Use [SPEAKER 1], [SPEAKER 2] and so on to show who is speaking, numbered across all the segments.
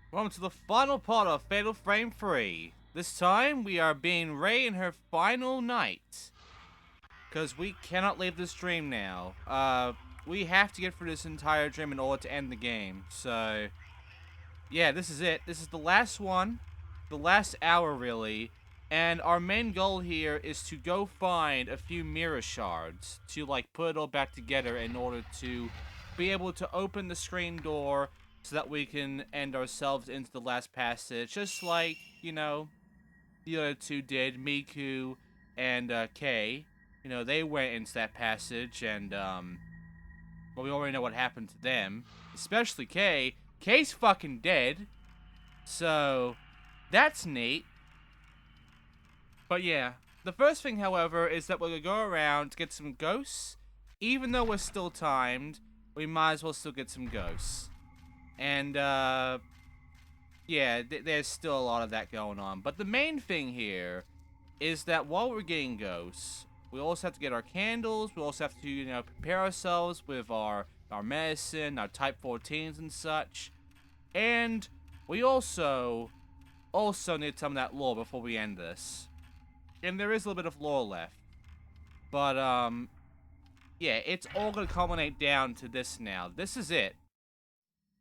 [SPEAKER 1] Welcome to the final part of Fatal Frame 3. This time, we are being Ray in her final night. Because we cannot leave this dream now. We have to get through this entire dream in order to end the game. So, yeah, this is it. This is the last one. The last hour, really. And our main goal here is to go find a few mirror shards. To, like, put it all back together in order to be able to open the screen door so that we can end ourselves into the last passage. Just like, you know, the other two did. Miku and Kei. You know, they went into that passage and, well, we already know what happened to them. Especially Kei. Kei's fucking dead. So, that's neat. But yeah, the first thing, however, is that we're gonna go around to get some ghosts. Even though we're still timed, we might as well still get some ghosts. And, yeah, there's still a lot of that going on. But the main thing here is that while we're getting ghosts, we also have to get our candles. We also have to, you know, prepare ourselves with our medicine, our type 14s and such. And we also need some of that lore before we end this. And there is a little bit of lore left. But, yeah, it's all gonna culminate down to this now. This is it.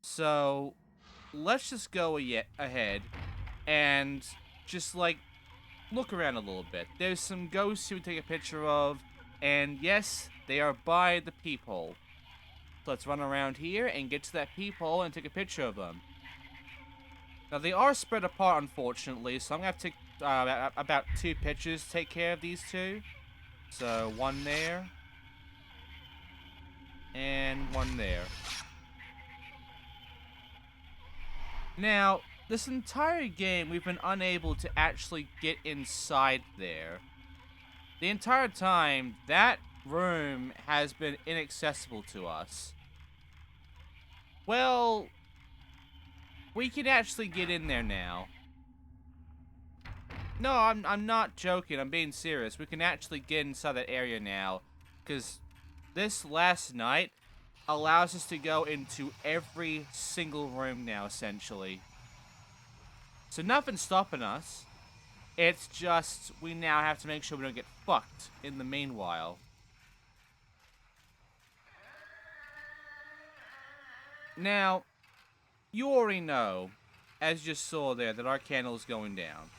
[SPEAKER 1] So, let's just go ahead and just, like, look around a little bit. There's some ghosts you take a picture of, and yes, they are by the peephole. So let's run around here and get to that peephole and take a picture of them. Now, they are spread apart, unfortunately, so I'm going to have to take about 2 pictures to take care of these two. So, one there, and one there. Now, this entire game, we've been unable to actually get inside there. The entire time, that room has been inaccessible to us. Well, we can actually get in there now. No, I'm not joking. I'm being serious. We can actually get inside that area now. Because this last night allows us to go into every single room now, essentially. So nothing's stopping us. It's just we now have to make sure we don't get fucked in the meanwhile. Now, you already know, as you just saw there, that our candle is going down.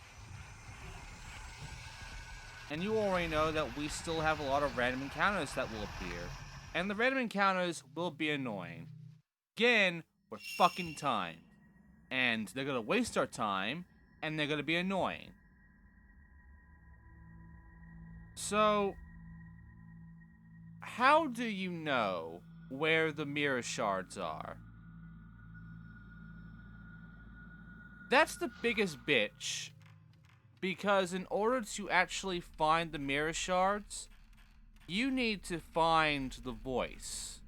[SPEAKER 1] And you already know that we still have a lot of random encounters that will appear. And the random encounters will be annoying. Again, we're fucking timed. And they're gonna waste our time, and they're gonna be annoying. So, how do you know where the mirror shards are? That's the biggest bitch. Because in order to actually find the mirror shards, you need to find the voice.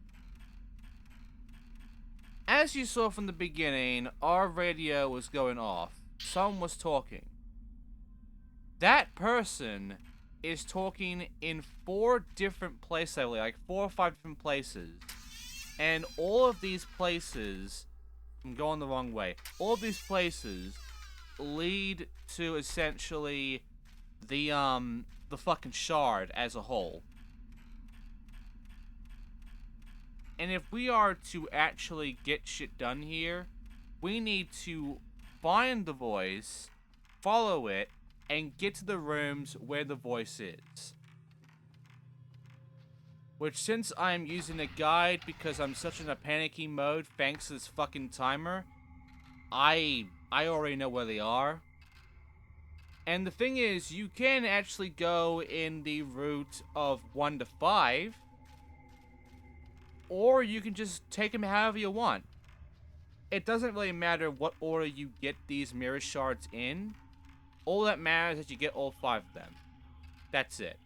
[SPEAKER 1] As you saw from the beginning, our radio was going off. Someone was talking. That person is talking in 4 different places, I believe, like 4 or 5 different places. And all of these places, I'm going the wrong way, all of these places lead to essentially the fucking shard as a whole. And if we are to actually get shit done here, we need to find the voice, follow it, and get to the rooms where the voice is. Which, since I'm using a guide because I'm such in a panicky mode thanks to this fucking timer, I already know where they are. And the thing is, you can actually go in the route of 1 to 5. Or you can just take them however you want. It doesn't really matter what order you get these mirror shards in. All that matters is that you get all 5 of them. That's it.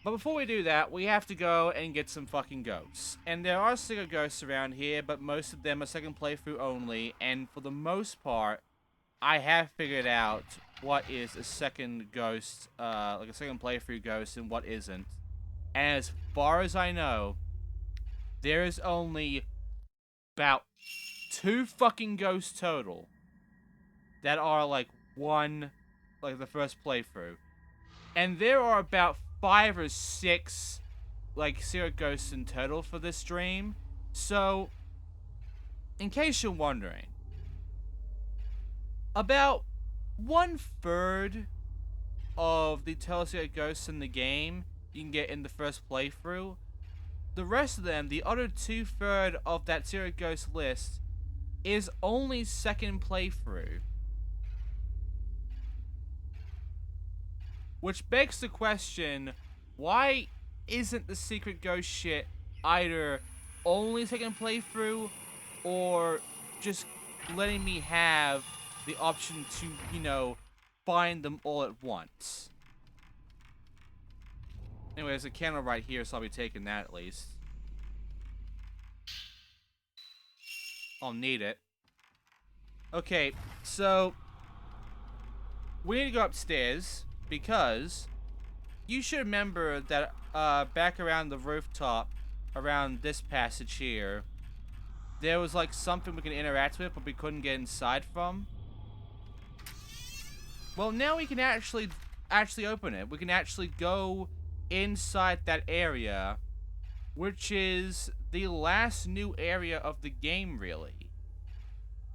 [SPEAKER 1] But before we do that, we have to go and get some fucking ghosts. And there are single ghosts around here, but most of them are second playthrough only. And for the most part, I have figured out what is a second ghost, like a second playthrough ghost, and what isn't. And as far as I know, there is only about 2 fucking ghosts total that are like the first playthrough. And there are about 5 or 6 like secret ghosts in total for this stream. So, in case you're wondering, about 1/3 of the total secret ghosts in the game you can get in the first playthrough. The rest of them, the other 2/3 of that secret ghost list, is only second playthrough. Which begs the question, why isn't the secret ghost shit either only second playthrough or just letting me have the option to, you know, find them all at once? Anyway, there's a candle right here, so I'll be taking that at least. I'll need it. Okay, so we need to go upstairs because you should remember that back around the rooftop, around this passage here, there was like something we can interact with, but we couldn't get inside from. Well, now we can actually open it. We can actually go inside that area, which is the last new area of the game, really.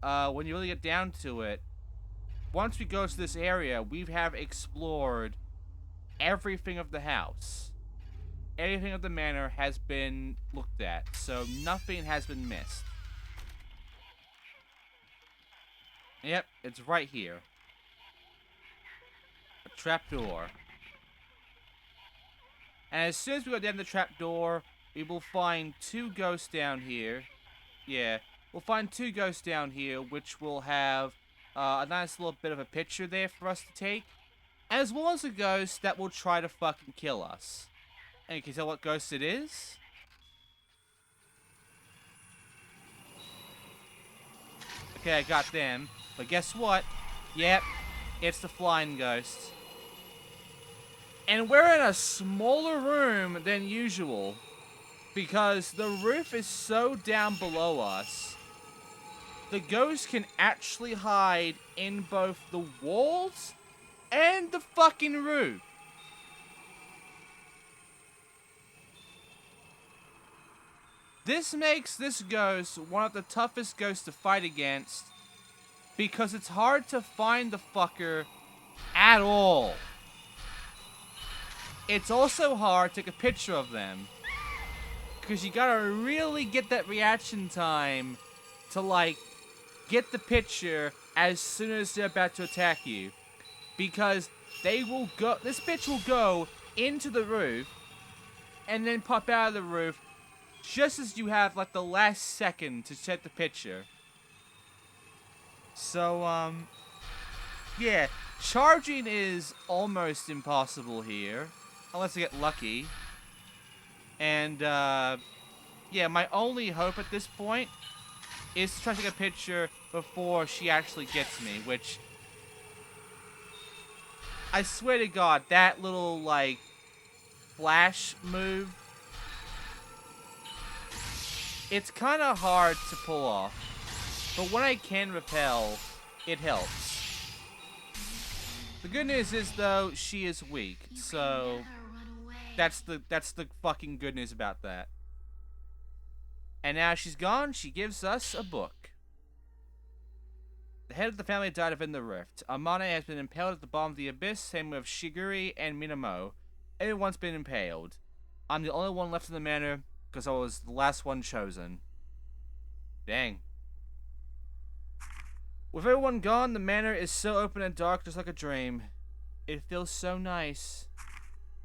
[SPEAKER 1] When you really get down to it, once we go to this area, we have explored everything of the house. Everything of the manor has been looked at, so nothing has been missed. Yep, it's right here. A trapdoor. And as soon as we go down the trapdoor, we will find 2 ghosts down here. Yeah, we'll find 2 ghosts down here, which will have a nice little bit of a picture there for us to take. As well as a ghost that will try to fucking kill us. And you can tell what ghost it is? Okay, I got them. But guess what? Yep, it's the flying ghost. And we're in a smaller room than usual. Because the roof is so down below us. The ghost can actually hide in both the walls and the fucking roof. This makes this ghost one of the toughest ghosts to fight against because it's hard to find the fucker at all. It's also hard to take a picture of them because you gotta really get that reaction time to like get the picture as soon as they're about to attack you. Because they will go, this bitch will go into the roof and then pop out of the roof just as you have like the last second to set the picture. So, yeah, charging is almost impossible here, unless I get lucky. And, yeah, my only hope at this point is to try to take a picture before she actually gets me, which I swear to God, that little, like, flash move, it's kind of hard to pull off. But when I can repel, it helps. The good news is, though, she is weak, so that's the fucking good news about that. And now she's gone, she gives us a book. The head of the family died within the rift. Amane has been impaled at the bottom of the abyss, same with Shiguri and Minamo. Everyone's been impaled. I'm the only one left in the manor, because I was the last one chosen. Dang. With everyone gone, the manor is so open and dark, just like a dream. It feels so nice.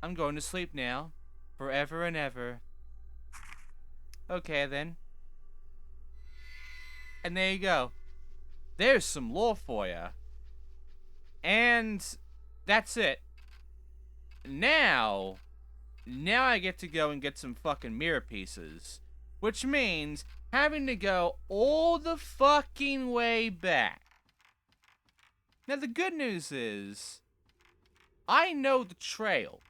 [SPEAKER 1] I'm going to sleep now. Forever and ever. Okay, then. And there you go. There's some lore for ya. And that's it. Now I get to go and get some fucking mirror pieces. Which means having to go all the fucking way back. Now the good news is, I know the trail.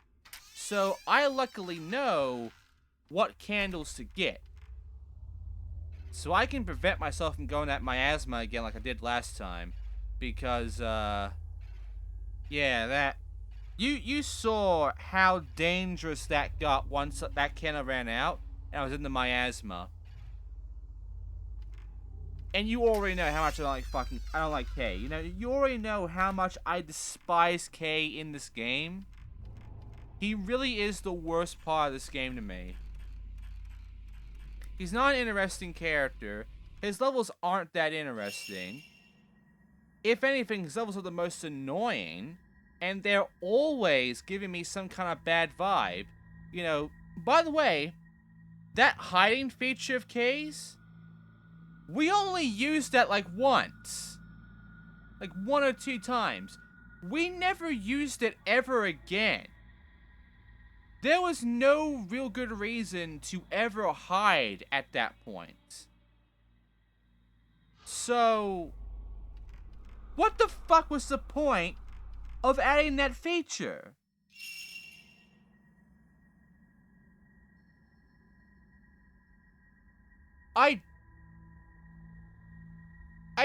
[SPEAKER 1] So I luckily know what candles to get. So I can prevent myself from going at miasma again like I did last time. Because, yeah, that... You saw how dangerous that got once that cannon ran out, and I was in the miasma. And you already know how much I don't like K. You know, you already know how much I despise K in this game. He really is the worst part of this game to me. He's not an interesting character. His levels aren't that interesting. If anything, his levels are the most annoying. And they're always giving me some kind of bad vibe. You know, by the way, that hiding feature of K's, we only used that like once. Like 1 or 2 times. We never used it ever again. There was no real good reason to ever hide at that point. So, what the fuck was the point of adding that feature? I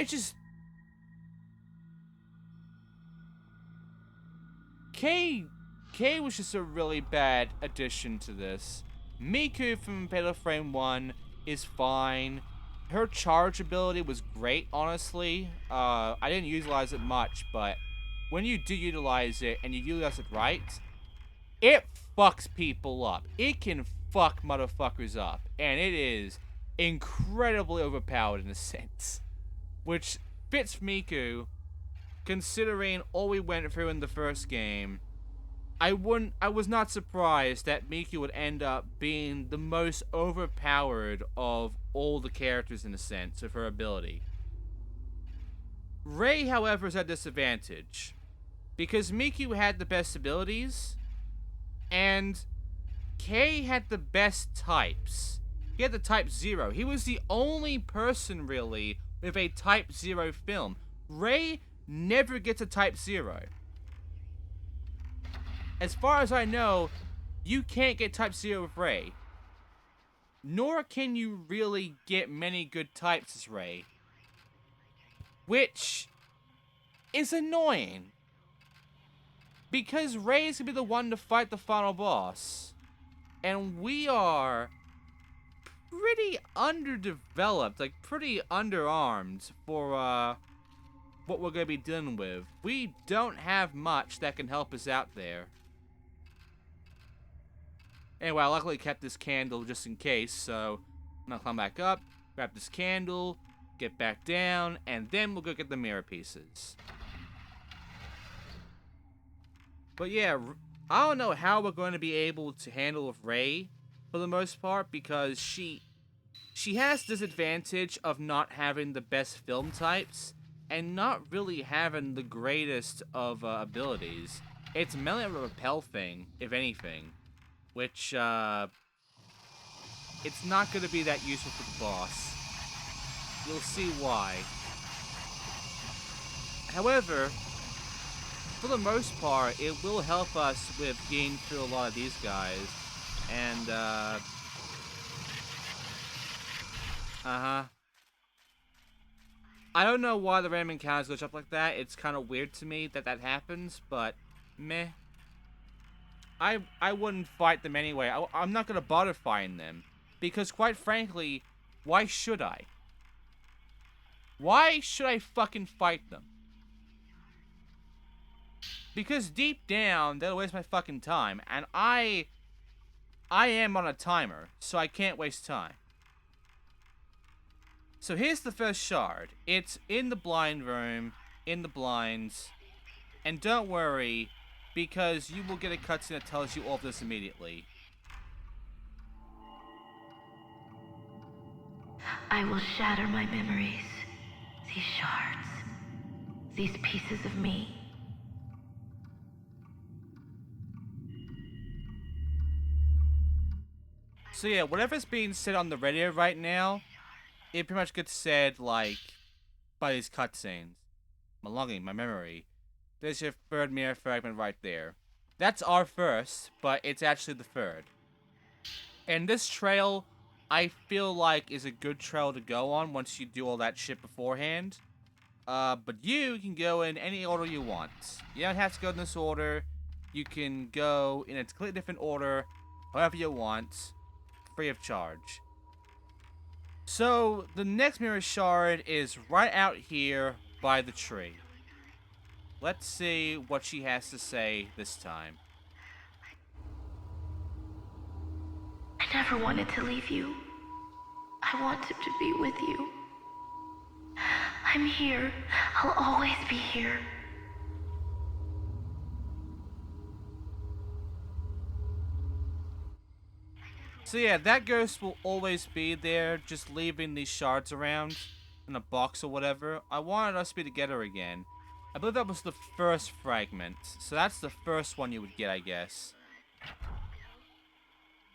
[SPEAKER 1] just... K was just a really bad addition to this. Miku from Fatal Frame 1 is fine. Her charge ability was great, honestly. I didn't utilize it much, but when you do utilize it, and you utilize it right, it fucks people up. It can fuck motherfuckers up. And it is incredibly overpowered in a sense. Which fits Miku, considering all we went through in the first game. I was not surprised that Miku would end up being the most overpowered of all the characters in a sense of her ability. Rei, however, is at a disadvantage. Because Miku had the best abilities, and Kei had the best types. He had the type 0. He was the only person, really, with a type 0 film. Rei never gets a type 0. As far as I know, you can't get type 0 with Rei. Nor can you really get many good types as Rei. Which is annoying. Because Rei is going to be the one to fight the final boss. And we are pretty underdeveloped, like pretty underarmed for what we're going to be dealing with. We don't have much that can help us out there. Anyway, I luckily kept this candle just in case, so I'm gonna climb back up, grab this candle, get back down, and then we'll go get the mirror pieces. But yeah, I don't know how we're going to be able to handle with Rei for the most part, because she has this advantage of not having the best film types and not really having the greatest of abilities. It's mainly a repel thing, if anything. Which, it's not going to be that useful for the boss. You'll see why. However, for the most part, it will help us with getting through a lot of these guys. And, I don't know why the random encounters glitch up like that. It's kind of weird to me that that happens, but meh. I wouldn't fight them anyway. I'm not going to bother fighting them. Because, quite frankly, why should I? Why should I fucking fight them? Because deep down, they'll waste my fucking time. And I am on a timer, so I can't waste time. So here's the first shard. It's in the blind room, in the blinds. And don't worry, because you will get a cutscene that tells you all of this immediately.
[SPEAKER 2] I will shatter my memories. These shards. These pieces of me.
[SPEAKER 1] So yeah, whatever's being said on the radio right now, it pretty much gets said, like, by these cutscenes. My longing, my memory. There's your third mirror fragment right there. That's our first, but it's actually the third. And this trail I feel like is a good trail to go on once you do all that shit beforehand. But you can go in any order you want. You don't have to go in this order. You can go in a completely different order, however you want, free of charge. So, the next mirror shard is right out here by the tree. Let's see what she has to say this time.
[SPEAKER 2] I never wanted to leave you. I wanted to be with you. I'm here. I'll always be here.
[SPEAKER 1] So yeah, that ghost will always be there, just leaving these shards around in a box or whatever. I wanted us to be together again. I believe that was the first fragment, so that's the first one you would get, I guess.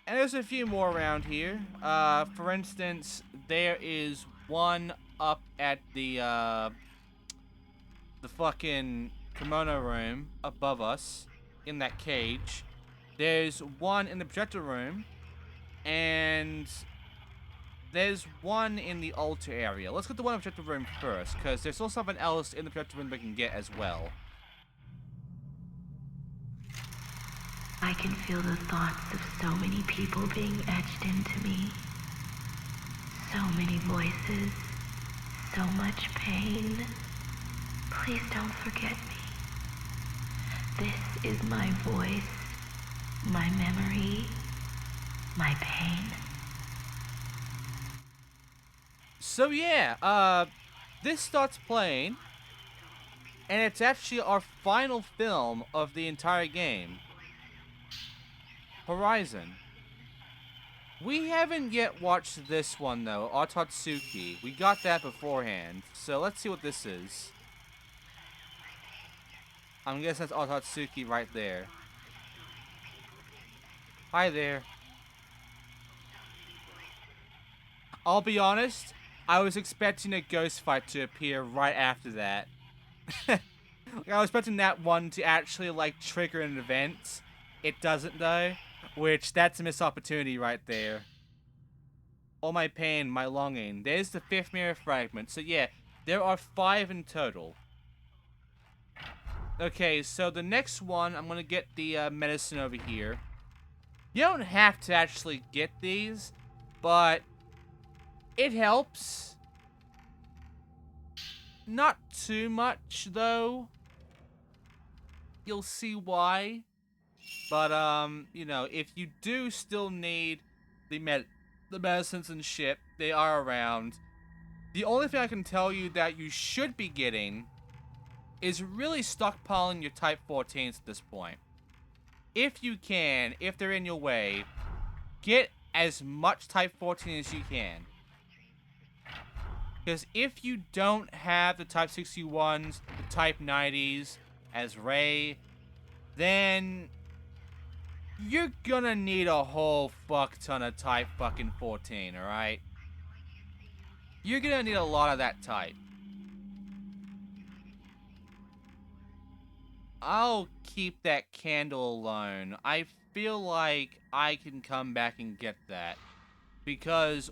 [SPEAKER 1] And there's a few more around here. For instance, there is one up at the fucking kimono room above us in that cage. There's one in the projector room, and there's one in the altar area. Let's get the one in the projector room first, because there's still something else in the projector room we can get as well.
[SPEAKER 2] I can feel the thoughts of so many people being etched into me. So many voices. So much pain. Please don't forget me. This is my voice, my memory, my pain.
[SPEAKER 1] So yeah, this starts playing, and it's actually our final film of the entire game. Horizon. We haven't yet watched this one though, Otatsuki. We got that beforehand, so let's see what this is. I'm guessing that's Otatsuki right there. Hi there. I'll be honest, I was expecting a ghost fight to appear right after that. I was expecting that one to actually, like, trigger an event. It doesn't, though. Which, that's a missed opportunity right there. All my pain, my longing. There's the 5th mirror fragment. So, yeah, there are 5 in total. Okay, so the next one, I'm gonna get the medicine over here. You don't have to actually get these, but it helps. Not too much, though. You'll see why. But, you know, if you do still need the medicines and shit, they are around. The only thing I can tell you that you should be getting is really stockpiling your Type 14s at this point. If you can, if they're in your way, get as much Type 14 as you can. Because if you don't have the Type 61s, the Type 90s, as Ray, then you're gonna need a whole fuck ton of Type fucking 14, alright? You're gonna need a lot of that type. I'll keep that candle alone. I feel like I can come back and get that. Because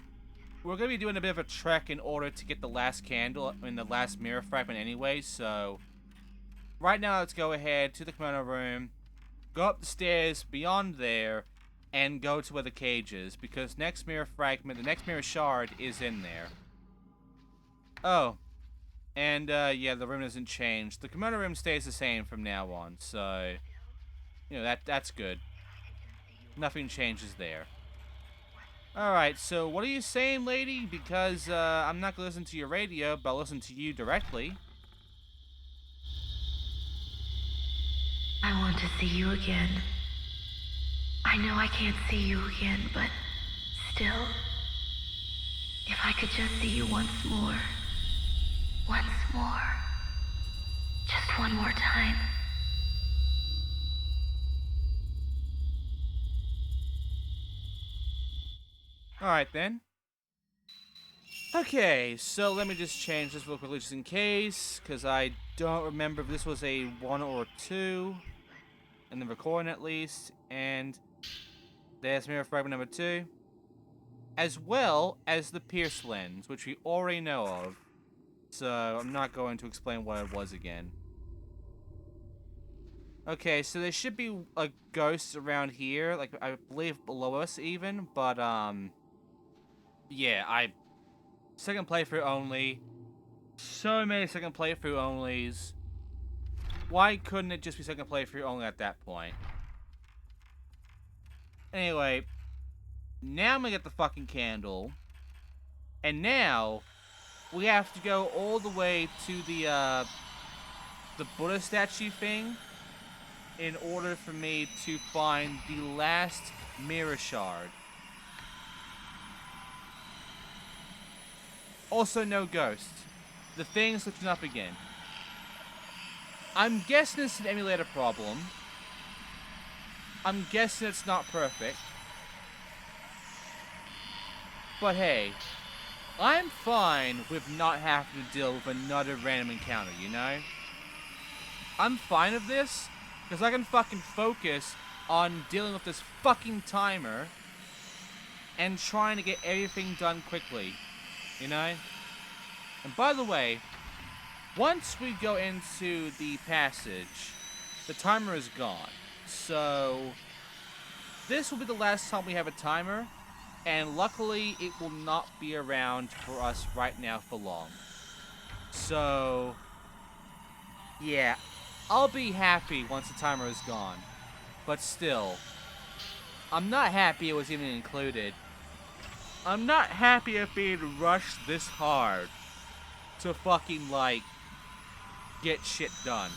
[SPEAKER 1] we're gonna be doing a bit of a trek in order to get the last candle, I mean the last mirror fragment anyway, so right now let's go ahead to the kimono room, go up the stairs beyond there, and go to where the cage is, because next mirror fragment, the next mirror shard is in there. Oh, and yeah, the room doesn't change. The kimono room stays the same from now on, so you know that's good. Nothing changes there. Alright, so what are you saying, lady? Because, I'm not gonna listen to your radio, but I'll listen to you directly.
[SPEAKER 2] I want to see you again. I know I can't see you again, but still, if I could just see you once more. Once more. Just one more time.
[SPEAKER 1] Alright, then. Okay, so let me just change this real quickly just in case, because I don't remember if this was a 1 or 2, in the recording at least, and there's mirror fragment number 2. as well as the pierce lens, which we already know of. So I'm not going to explain what it was again. Okay, so there should be a ghost around here, like I believe below us even, but yeah, second playthrough only. So many second playthrough onlys. Why couldn't it just be second playthrough only at that point? Anyway, now I'm gonna get the fucking candle. And now, we have to go all the way to the Buddha statue thing in order for me to find the last mirror shard. Also, no ghost. The thing's lifting up again. I'm guessing it's an emulator problem. I'm guessing it's not perfect. But hey, I'm fine with not having to deal with another random encounter, you know? I'm fine with this, because I can fucking focus on dealing with this fucking timer and trying to get everything done quickly, you know? And by the way, once we go into the passage, the timer is gone. So, this will be the last time we have a timer, and luckily it will not be around for us right now for long. So, yeah, I'll be happy once the timer is gone. But still, I'm not happy it was even included. I'm not happy at being rushed this hard to fucking, like, get shit done.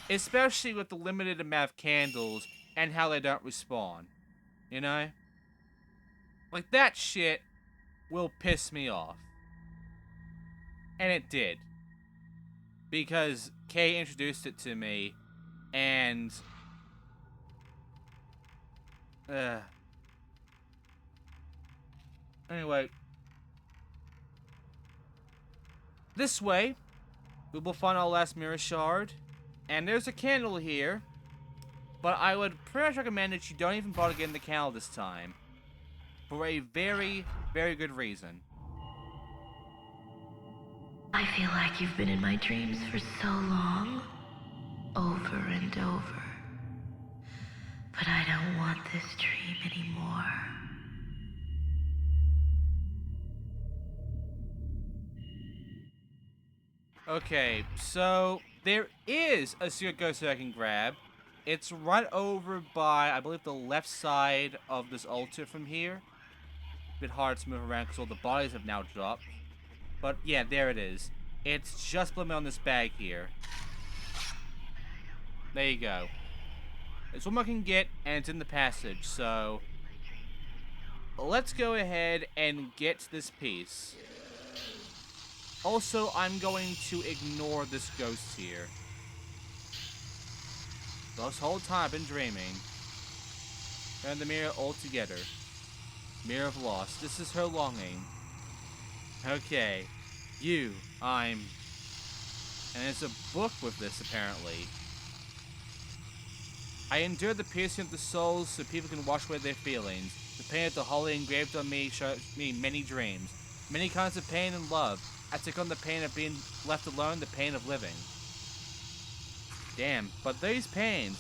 [SPEAKER 1] Especially with the limited amount of candles and how they don't respawn. You know? Like, that shit will piss me off. And it did. Because Kay introduced it to me, and... Anyway. This way, we will find our last mirror shard. And there's a candle here. But I would pretty much recommend that you don't even bother getting the candle this time. For a very, very good reason.
[SPEAKER 2] I feel like you've been in my dreams for so long. Over and over. But I don't want this dream anymore.
[SPEAKER 1] Okay, so there is a secret ghost that I can grab. It's right over by, I believe, the left side of this altar from here. A bit hard to move around because all the bodies have now dropped. But yeah, there it is. It's just below me on this bag here. There you go. It's what I can get, and it's in the passage, so... let's go ahead and get this piece. Also, I'm going to ignore this ghost here. This whole time I've been dreaming. And the mirror altogether. Mirror of loss. This is her longing. Okay. You. I'm... And there's a book with this, apparently. I endured the piercing of the souls so people can wash away their feelings. The pain of the holy engraved on me shows me many dreams. Many kinds of pain and love. I took on the pain of being left alone, the pain of living. Damn, but these pains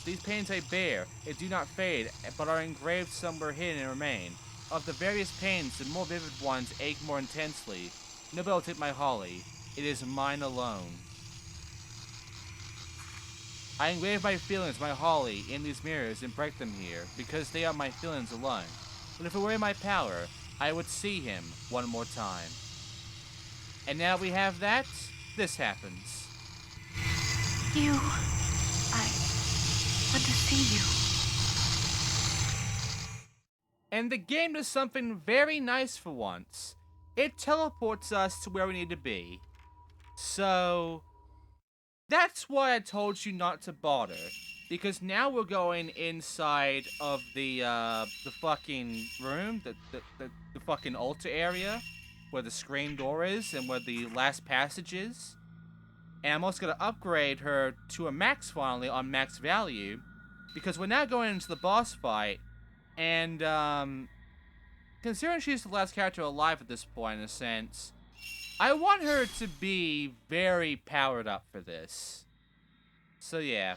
[SPEAKER 1] I bear, they do not fade, but are engraved somewhere hidden and remain. Of the various pains, the more vivid ones ache more intensely. Nobody will take my holly. It is mine alone. I engrave my feelings, my holly, in these mirrors and break them here, because they are my feelings alone. But if it were in my power, I would see him one more time. And now we have that, this happens.
[SPEAKER 2] I want to see you.
[SPEAKER 1] And the game does something very nice for once. It teleports us to where we need to be. So... that's why I told you not to bother. Because now we're going inside of the fucking room, the fucking altar area, where the screen door is and where the last passage is. And I'm also going to upgrade her to a max finally on max value. Because we're now going into the boss fight. And, considering she's the last character alive at this point, in a sense, I want her to be very powered up for this. So yeah.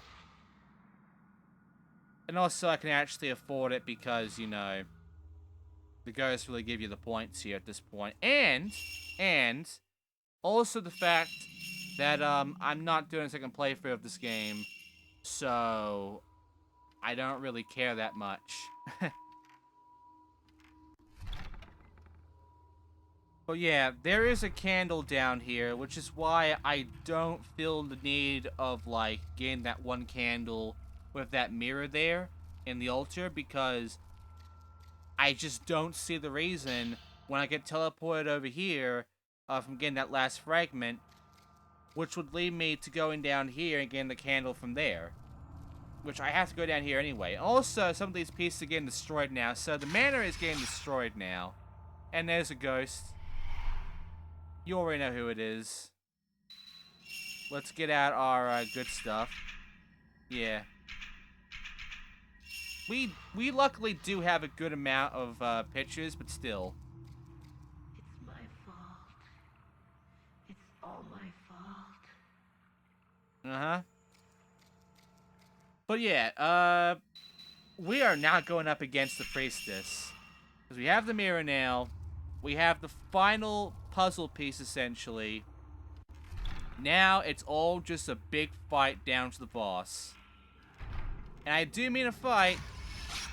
[SPEAKER 1] And also I can actually afford it because, you know, the ghosts really give you the points here at this point. And also the fact that I'm not doing a second playthrough of this game, so I don't really care that much. But yeah, there is a candle down here, which is why I don't feel the need of, like, getting that one candle with that mirror there in the altar, because I just don't see the reason when I get teleported over here from getting that last fragment, which would lead me to going down here and getting the candle from there. Which I have to go down here anyway. Also, some of these pieces are getting destroyed now, so the manor is getting destroyed now. And there's a ghost. You already know who it is. Let's get out our good stuff. Yeah. We luckily do have a good amount of pictures, but still.
[SPEAKER 2] It's my fault. It's all my fault.
[SPEAKER 1] Uh-huh. But yeah, we are now going up against the priestess. Because we have the mirror now. We have the final puzzle piece, essentially. Now, it's all just a big fight down to the boss. And I do mean a fight,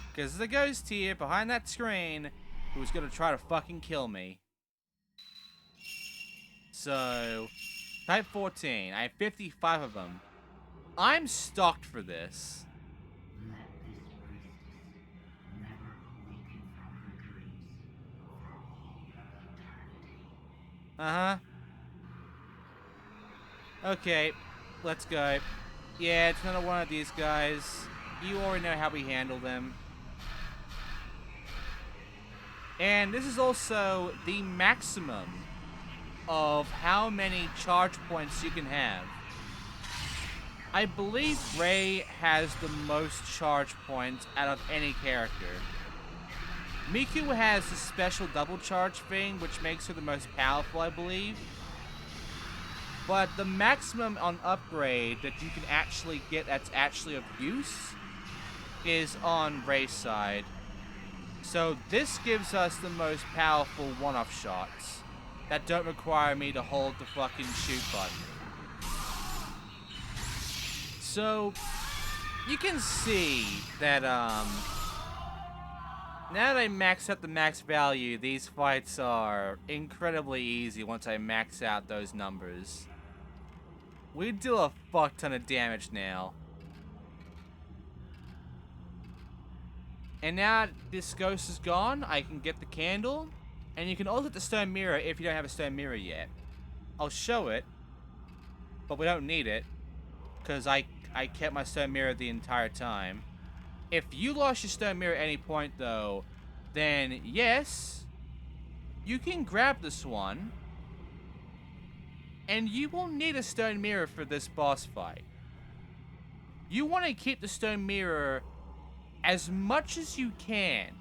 [SPEAKER 1] because there's a ghost here behind that screen who's going to try to fucking kill me. So, type 14. I have 55 of them. I'm stocked for this.
[SPEAKER 2] Let this priestess never awaken from her dreams for all eternity.
[SPEAKER 1] Uh-huh. Okay, let's go. Yeah, it's another one of these guys. You already know how we handle them. And this is also the maximum of how many charge points you can have. I believe Rey has the most charge points out of any character. Miku has the special double charge thing, which makes her the most powerful, I believe. But the maximum on upgrade that you can actually get that's actually of use is on Rey's side. So this gives us the most powerful one-off shots that don't require me to hold the fucking shoot button. So you can see that now that I max out the max value, these fights are incredibly easy once I max out those numbers. We do a fuck ton of damage now. And now this ghost is gone, I can get the candle. And you can also get the stone mirror if you don't have a stone mirror yet. I'll show it, but we don't need it, because I kept my stone mirror the entire time. If you lost your stone mirror at any point, though, then yes, you can grab this one, and you will need a stone mirror for this boss fight. You want to keep the stone mirror as much as you can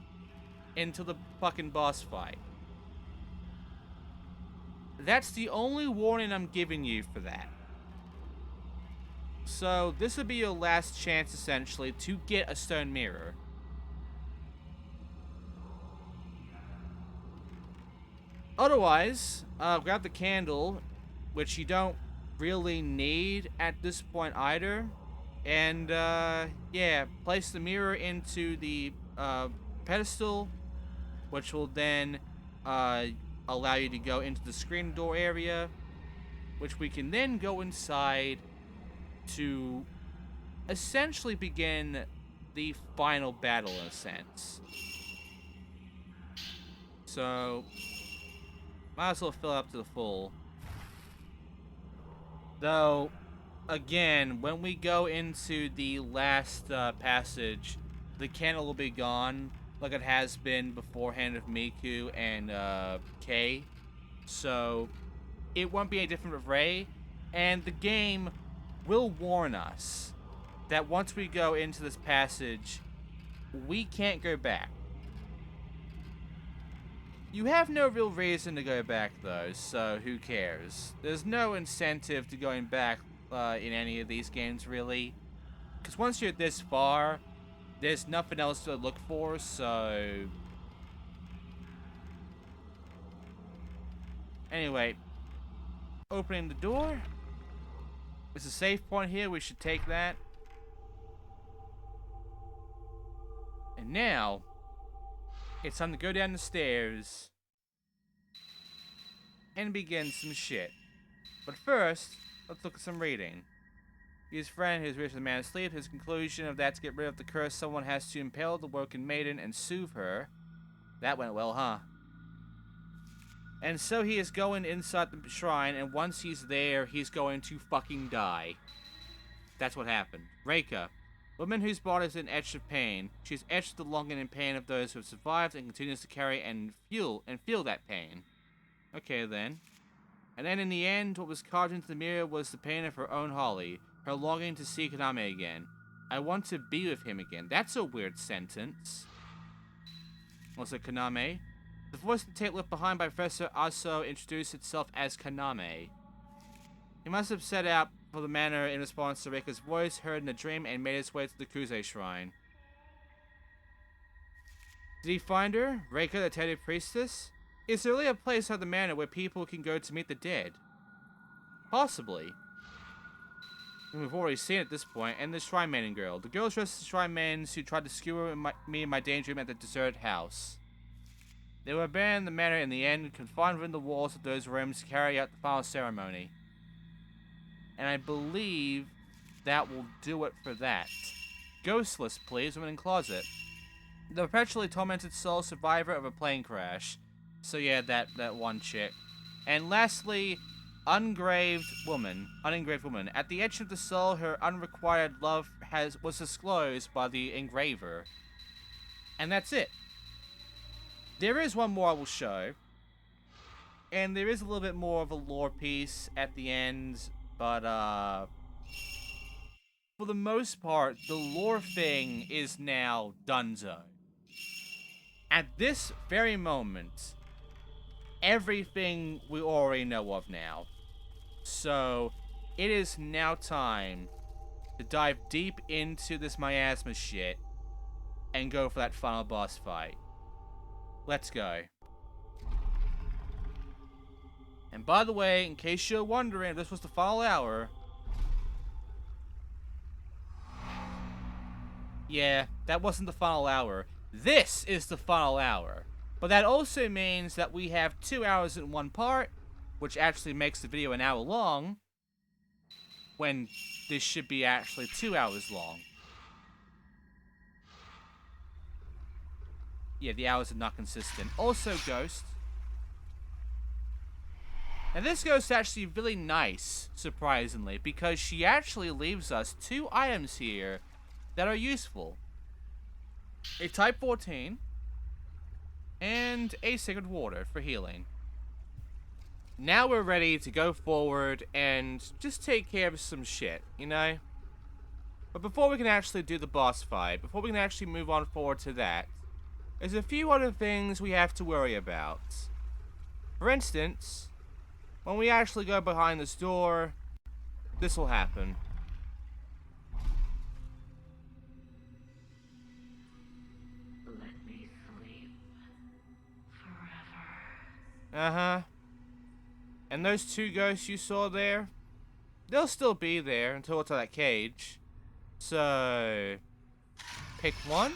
[SPEAKER 1] into the fucking boss fight. That's the only warning I'm giving you for that. So this will be your last chance, essentially, to get a stone mirror. Otherwise, grab the candle, which you don't really need at this point either. And, yeah, place the mirror into the pedestal, which will then allow you to go into the screen door area, which we can then go inside to essentially begin the final battle, in a sense. So, might as well fill up to the full. Though, again, when we go into the last passage, the candle will be gone, like it has been beforehand with Miku and Kay. So, it won't be any different with Rey, and the game will warn us that once we go into this passage, we can't go back. You have no real reason to go back, though, so who cares? There's no incentive to going back in any of these games, really. Because once you're this far, there's nothing else to look for, so... Anyway, opening the door. There's a safe point here, we should take that. And now, it's time to go down the stairs and begin some shit. But first, let's look at some reading. His friend, his wish of the man asleep, his conclusion of that to get rid of the curse, someone has to impale the woken maiden and soothe her. That went well, huh? And so he is going inside the shrine, and once he's there, he's going to fucking die. That's what happened. Reika, woman whose body is in etched of pain. She's etched the longing and pain of those who have survived and continues to carry and feel that pain. Okay, then. And then in the end, what was carved into the mirror was the pain of her own Holly, her longing to see Kaname again. I want to be with him again. That's a weird sentence. Was it Kaname? The voice of the tape left behind by Professor Aso introduced itself as Kaname. He must have set out for the manor in response to Reika's voice heard in a dream and made his way to the Kuze shrine. Did he find her? Reika, the tentative priestess? Is there really a place at the manor where people can go to meet the dead? Possibly. And we've already seen it at this point, and the shrine maiden girl. The girls dressed as shrine maidens who tried to skewer me in my daydream at the deserted house. They were abandoned the manor in the end, confined within the walls of those rooms to carry out the final ceremony. And I believe that will do it for that. Ghostless, please, woman in closet. The perpetually tormented soul survivor of a plane crash. So yeah, that one chick. And lastly, unengraved woman. At the edge of the soul, her unrequited love was disclosed by the engraver. And that's it. There is one more I will show. And there is a little bit more of a lore piece at the end. But, for the most part, the lore thing is now donezo. At this very moment, everything we already know of now. So, it is now time to dive deep into this miasma shit and go for that final boss fight. Let's go. And by the way, in case you're wondering if this was the final hour, yeah, that wasn't the final hour. This is the final hour. But that also means that we have 2 hours in one part, which actually makes the video an hour long, when this should be actually 2 hours long. Yeah, the hours are not consistent. Also, Ghost. And this Ghost is actually really nice, surprisingly, because she actually leaves us 2 items here that are useful. A Type 14, and a Sacred Water for healing. Now we're ready to go forward and just take care of some shit, you know? But before we can actually do the boss fight, before we can actually move on forward to that, there's a few other things we have to worry about. For instance, when we actually go behind this door, this will happen.
[SPEAKER 2] Let me sleep forever.
[SPEAKER 1] Uh-huh. And those 2 ghosts you saw there, they'll still be there until it's out of that cage. So, pick 1.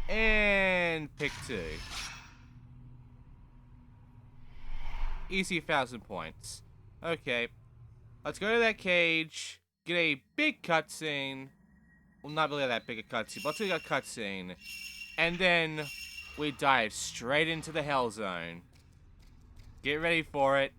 [SPEAKER 1] And pick 2. Easy 1,000 points. Okay. Let's go to that cage. Get a big cutscene. Well, not really that big a cutscene, but let's get a cutscene. And then we dive straight into the Hell Zone. Get ready for it.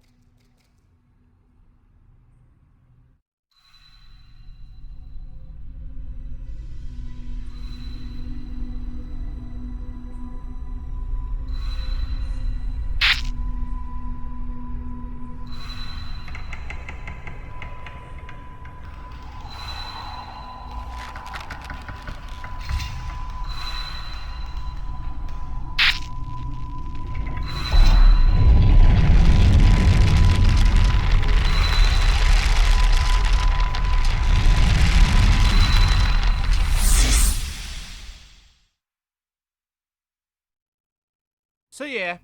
[SPEAKER 1] So yeah,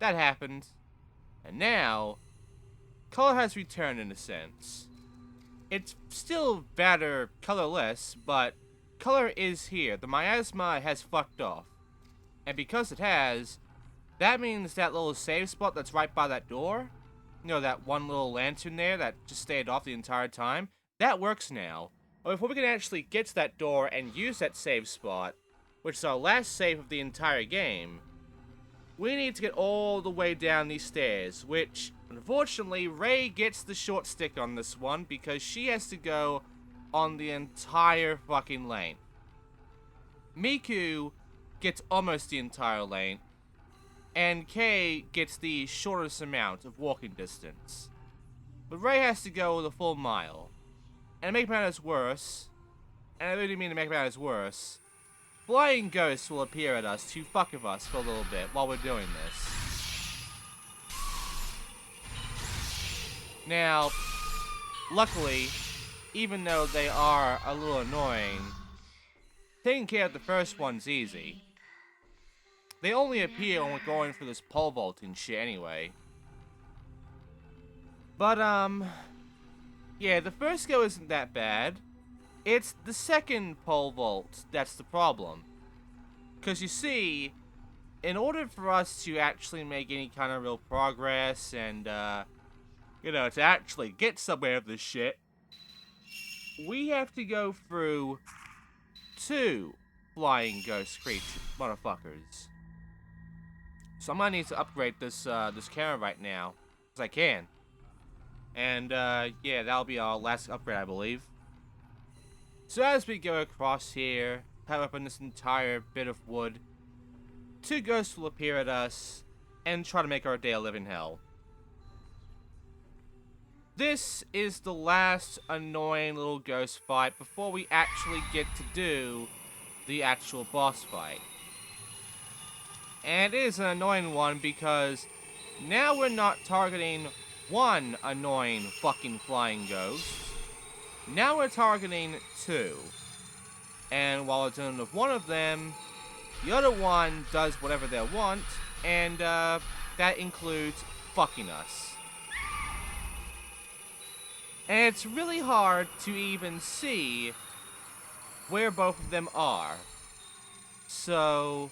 [SPEAKER 1] that happened. And now, color has returned in a sense. It's still rather colorless, but color is here. The miasma has fucked off. And because it has, that means that little save spot that's right by that door, you know, that one little lantern there that just stayed off the entire time, that works now. But before we can actually get to that door and use that save spot, which is our last save of the entire game, we need to get all the way down these stairs, which, unfortunately, Ray gets the short stick on this one because she has to go on the entire fucking lane. Miku gets almost the entire lane, and Kay gets the shortest amount of walking distance. But Ray has to go the full mile. And to make matters worse, and I really mean to make matters worse, flying ghosts will appear at us to fuck with us for a little bit while we're doing this. Now, luckily, even though they are a little annoying, taking care of the first one's easy. They only appear when we're going for this pole vaulting shit anyway. But, yeah, the first go isn't that bad. It's the second pole vault that's the problem. Because you see, in order for us to actually make any kind of real progress and, you know, to actually get somewhere with this shit, we have to go through 2 flying ghost creature motherfuckers. So I'm gonna need to upgrade this this camera right now, because I can. And yeah, that'll be our last upgrade, I believe. So as we go across here, power up on this entire bit of wood, 2 ghosts will appear at us and try to make our day a living hell. This is the last annoying little ghost fight before we actually get to do the actual boss fight. And it is an annoying one because now we're not targeting one annoying fucking flying ghost. Now we're targeting 2. And while we're dealing with one of them, the other one does whatever they want, and that includes fucking us. And it's really hard to even see where both of them are. So,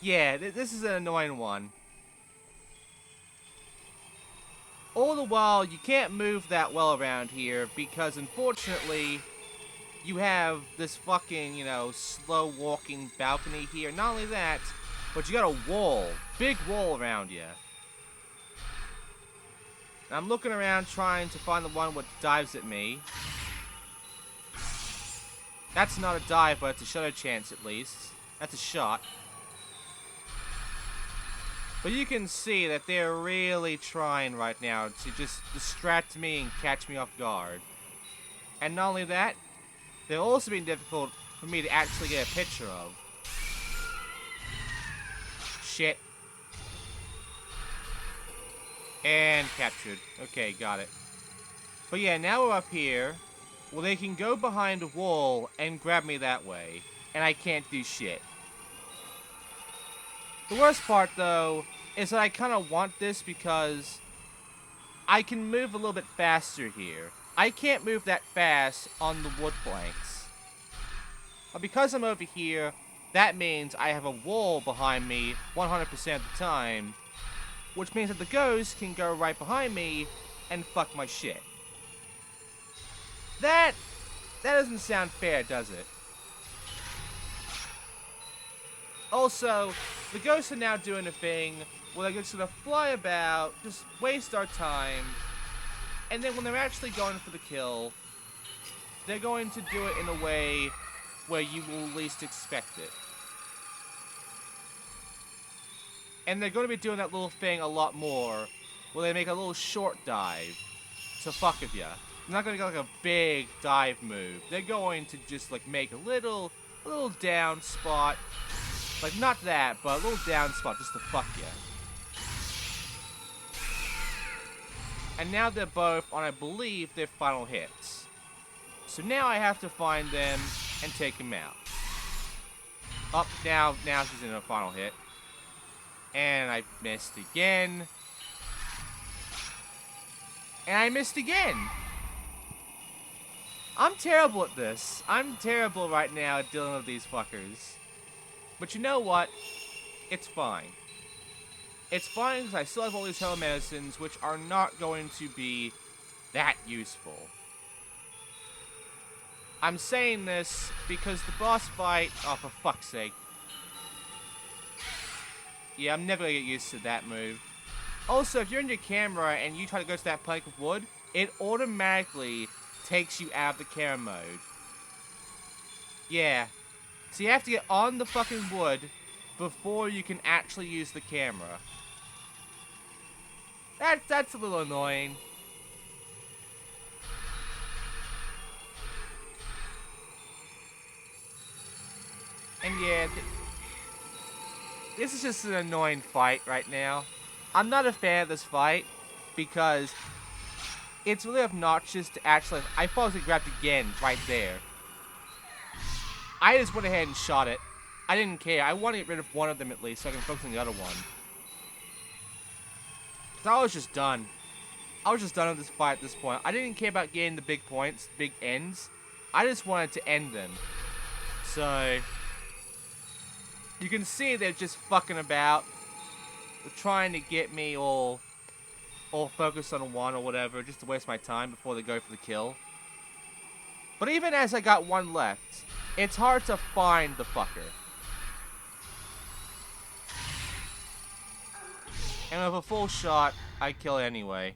[SPEAKER 1] yeah, this is an annoying one. All the while, you can't move that well around here because, unfortunately, you have this fucking, you know, slow walking balcony here. Not only that, but you got a wall, big wall around you. And I'm looking around trying to find the one which dives at me. That's not a dive, but it's a shutter chance at least. That's a shot. But you can see that they're really trying right now to just distract me and catch me off guard. And not only that, they're also being difficult for me to actually get a picture of. Shit. And captured. Okay, got it. But yeah, now we're up here. Well, they can go behind a wall and grab me that way. And I can't do shit. The worst part, though, is that I kind of want this because I can move a little bit faster here. I can't move that fast on the wood planks. But because I'm over here, that means I have a wall behind me 100% of the time, which means that the ghost can go right behind me and fuck my shit. That doesn't sound fair, does it? Also, the ghosts are now doing a thing where they're just gonna fly about, just waste our time, and then when they're actually going for the kill, they're going to do it in a way where you will least expect it. And they're going to be doing that little thing a lot more, where they make a little short dive to fuck with ya. They're not going to go like a big dive move. They're going to just like make a little down spot. Like not that, but a little down spot just to fuck ya. And now they're both on, I believe, their final hits. So now I have to find them and take them out. Up, now she's in her final hit. And I missed again. And I missed again. I'm terrible at this. I'm terrible right now at dealing with these fuckers. But you know what? It's fine. It's fine because I still have all these hell medicines, which are not going to be that useful. I'm saying this because the boss fight... Oh, for fuck's sake. Yeah, I'm never gonna get used to that move. Also, if you're in your camera and you try to go to that plank of wood, it automatically takes you out of the camera mode. Yeah. So you have to get on the fucking wood before you can actually use the camera. That's a little annoying. And yeah, this is just an annoying fight right now. I'm not a fan of this fight because it's really obnoxious to actually... I thought I was gonna grab it again right there. I just went ahead and shot it. I didn't care. I want to get rid of one of them at least so I can focus on the other one. Because I was just done. I was just done with this fight at this point. I didn't care about getting the big points, big ends. I just wanted to end them. So... you can see they're just fucking about. They're trying to get me all focused on one or whatever, just to waste my time before they go for the kill. But even as I got one left, it's hard to find the fucker. And with a full shot, I kill it anyway.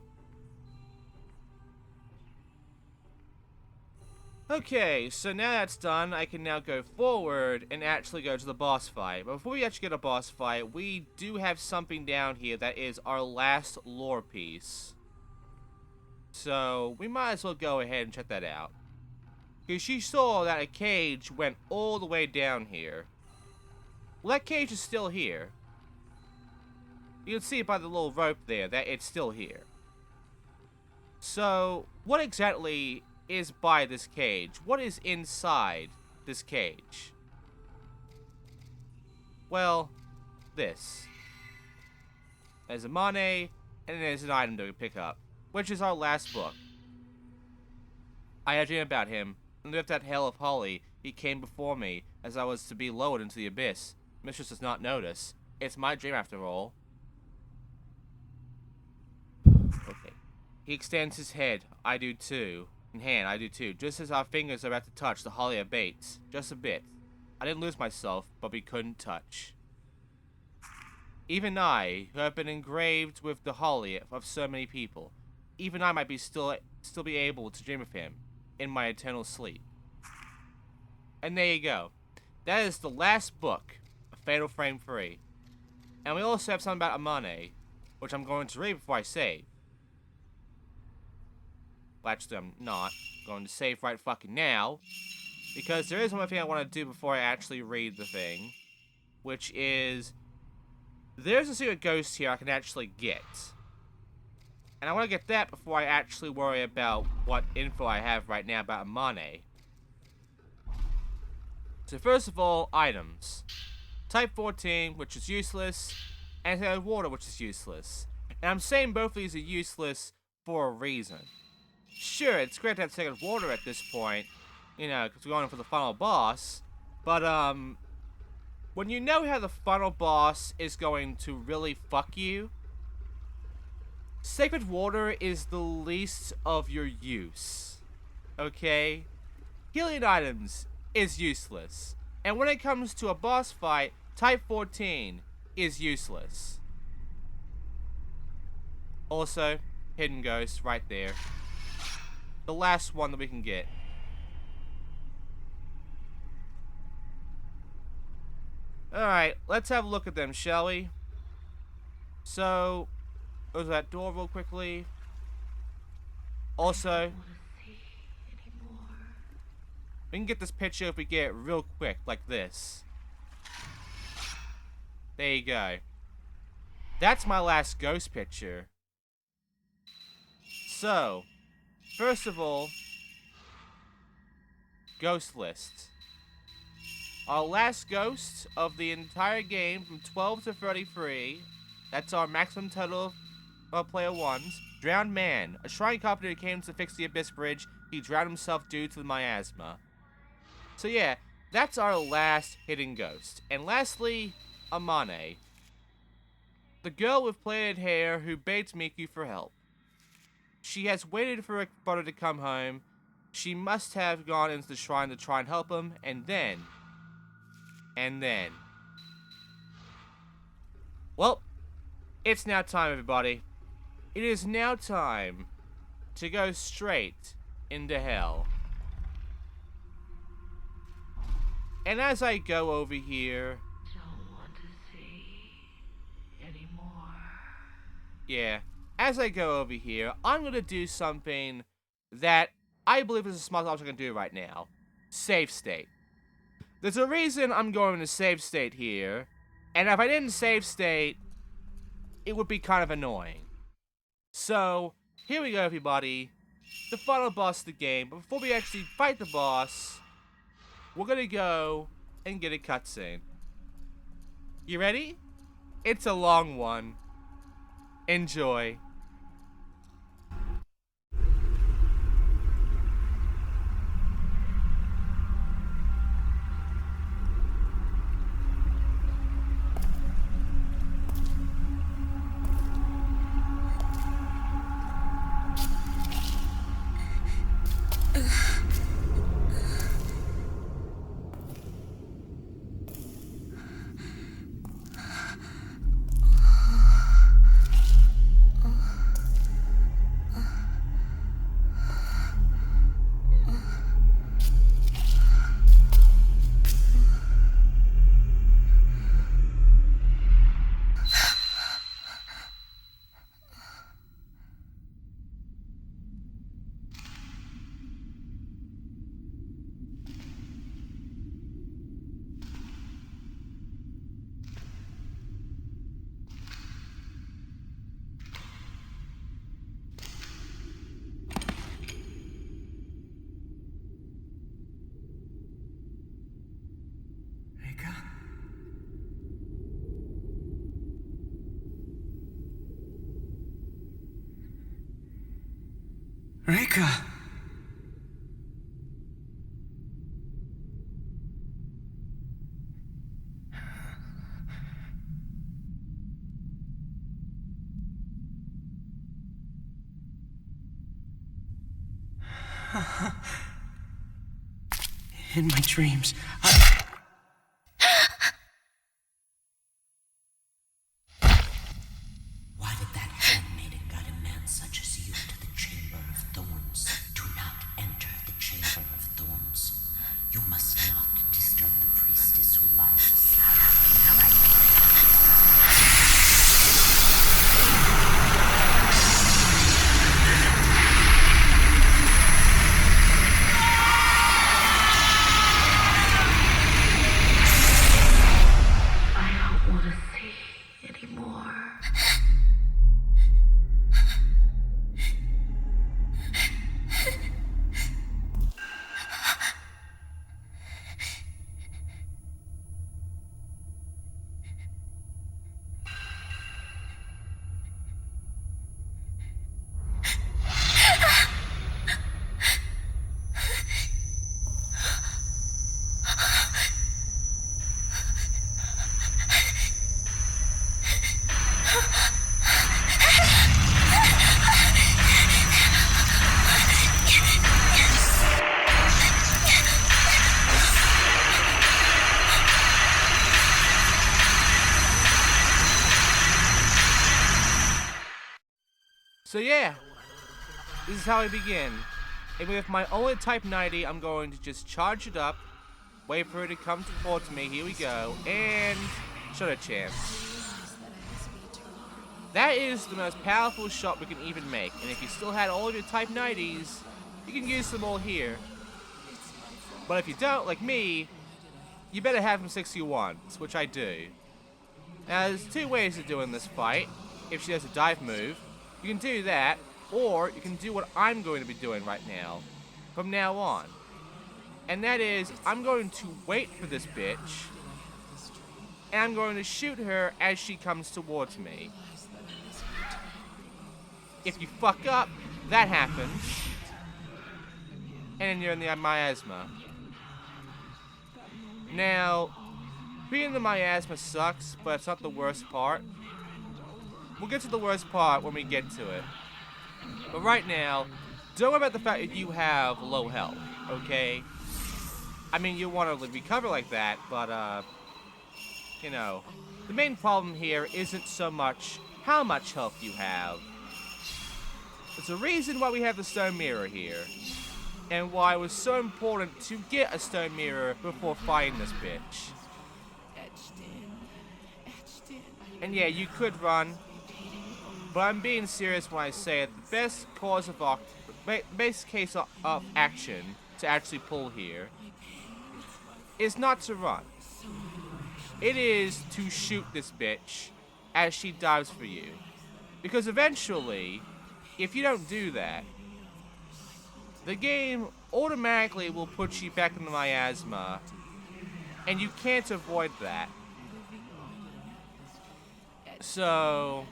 [SPEAKER 1] Okay, so now that's done, I can now go forward and actually go to the boss fight. But before we actually get a boss fight, we do have something down here that is our last lore piece. So, we might as well go ahead and check that out. Because she saw that a cage went all the way down here. Well, that cage is still here. You can see by the little rope there that it's still here. So, what exactly is by this cage? What is inside this cage? Well, this. There's a money, and there's an item to pick up, which is our last book. I had a dream about him, and with that hell of Holly, he came before me as I was to be lowered into the abyss. Mistress does not notice. It's my dream after all. Okay. He extends his head. I do too. And hand, I do too. Just as our fingers are about to touch, the holly abates. Just a bit. I didn't lose myself, but we couldn't touch. Even I, who have been engraved with the holly of so many people, even I might be still be able to dream of him in my eternal sleep. And there you go. That is the last book of Fatal Frame 3. And we also have something about Amane, which I'm going to read before I save. Well, actually, I'm not going to save right fucking now, because there is one more thing I want to do before I actually read the thing, which is, there's a secret ghost here I can actually get. And I want to get that before I actually worry about what info I have right now about Amane. So first of all, items. Type 14, which is useless, and water, which is useless. And I'm saying both of these are useless for a reason. Sure, it's great to have second water at this point, you know, because we're going for the final boss. But, when you know how the final boss is going to really fuck you, sacred water is the least of your use. Okay? Healing items is useless. And when it comes to a boss fight, type 14 is useless. Also, hidden ghost right there. The last one that we can get. Alright, let's have a look at them, shall we? So, go to that door real quickly. Also, we can get this picture if we get it real quick, like this. There you go. That's my last ghost picture. So, first of all, ghost list. Our last ghost of the entire game from 12 to 33. That's our maximum total of player ones. Drowned man. A shrine carpenter came to fix the Abyss Bridge. He drowned himself due to the miasma. So yeah, that's our last hidden ghost. And lastly, Amane. The girl with plaited hair who begs Miku for help. She has waited for her brother to come home. She must have gone into the shrine to try and help him, and then... Well, it's now time, everybody. It is now time to go straight into hell. And as I go over here...
[SPEAKER 2] Don't want to see anymore.
[SPEAKER 1] Yeah, as I go over here, I'm going to do something that I believe is the smartest option I can do right now. Save state. There's a reason I'm going to save state here, and if I didn't save state, it would be kind of annoying. So, here we go, everybody. The final boss of the game. But before we actually fight the boss, we're gonna go and get a cutscene. You ready? It's a long one. Enjoy.
[SPEAKER 3] Rika! In my dreams,
[SPEAKER 4] Why did that handmaiden guide a man such as you to the Chamber of Thorns? Do not enter the Chamber of Thorns. You must not disturb the priestess who lies asleep.
[SPEAKER 2] I don't want to see anymore.
[SPEAKER 1] So yeah, this is how I begin. And with my only Type 90, I'm going to just charge it up, wait for it to come towards me, here we go, and shut a chance. That is the most powerful shot we can even make, and if you still had all of your Type 90s, you can use them all here. But if you don't, like me, you better have them 61s, which I do. Now there's two ways of doing this fight. If she has a dive move, you can do that, or you can do what I'm going to be doing right now, from now on. And that is, I'm going to wait for this bitch, and I'm going to shoot her as she comes towards me. If you fuck up, that happens, and then you're in the miasma. Now, being in the miasma sucks, but it's not the worst part. We'll get to the worst part when we get to it. But right now, don't worry about the fact that you have low health, okay? I mean, you want to recover like that, but, you know, the main problem here isn't so much how much health you have. There's a reason why we have the stone mirror here, and why it was so important to get a stone mirror before fighting this bitch. And yeah, you could run, but I'm being serious when I say it. The best case of action to actually pull here is not to run. It is to shoot this bitch as she dives for you. Because eventually, if you don't do that, the game automatically will put you back in the miasma, and you can't avoid that. So,